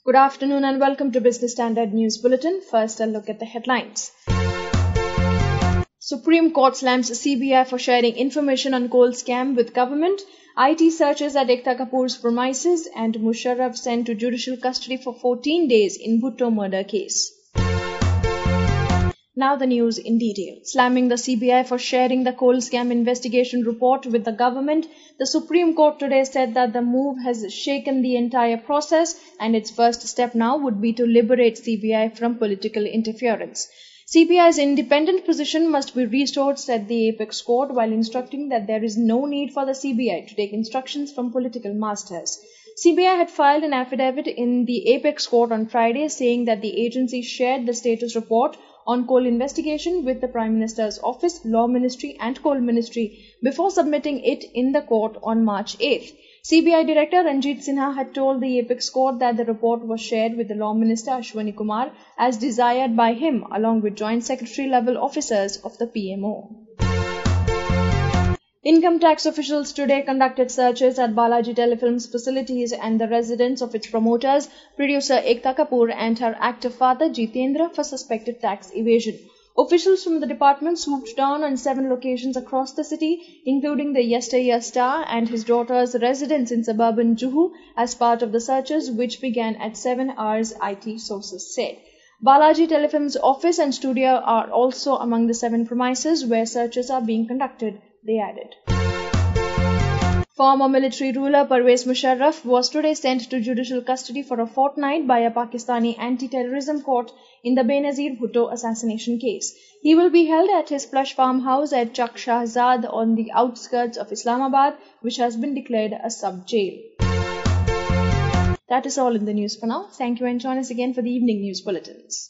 Good afternoon and welcome to Business Standard News Bulletin. First, a look at the headlines. Supreme Court slams CBI for sharing information on coal scam with government. IT searches at Ekta Kapoor's premises, and Musharraf sent to judicial custody for 14 days in Bhutto murder case. Now the news in detail. Slamming the CBI for sharing the coal scam investigation report with the government, the Supreme Court today said that the move has shaken the entire process and its first step now would be to liberate CBI from political interference. CBI's independent position must be restored, said the Apex Court, while instructing that there is no need for the CBI to take instructions from political masters. CBI had filed an affidavit in the Apex Court on Friday saying that the agency shared the status report on coal investigation with the Prime Minister's Office, Law Ministry and Coal Ministry before submitting it in the court on March 8th. CBI Director Ranjit Sinha had told the Apex Court that the report was shared with the Law Minister Ashwani Kumar as desired by him, along with Joint Secretary level officers of the PMO. Income tax officials today conducted searches at Balaji Telefilms facilities and the residence of its promoters, producer Ekta Kapoor and her actor father Jitendra, for suspected tax evasion. Officials from the department swooped down on 7 locations across the city, including the yesteryear star and his daughter's residence in suburban Juhu, as part of the searches, which began at 7 hours, IT sources said. Balaji Telefilms' office and studio are also among the 7 premises where searches are being conducted, they added. Former military ruler Pervez Musharraf was today sent to judicial custody for a fortnight by a Pakistani anti-terrorism court in the Benazir Bhutto assassination case. He will be held at his plush farmhouse at Chak Shahzad on the outskirts of Islamabad, which has been declared a sub-jail. That is all in the news for now. Thank you and join us again for the evening news bulletins.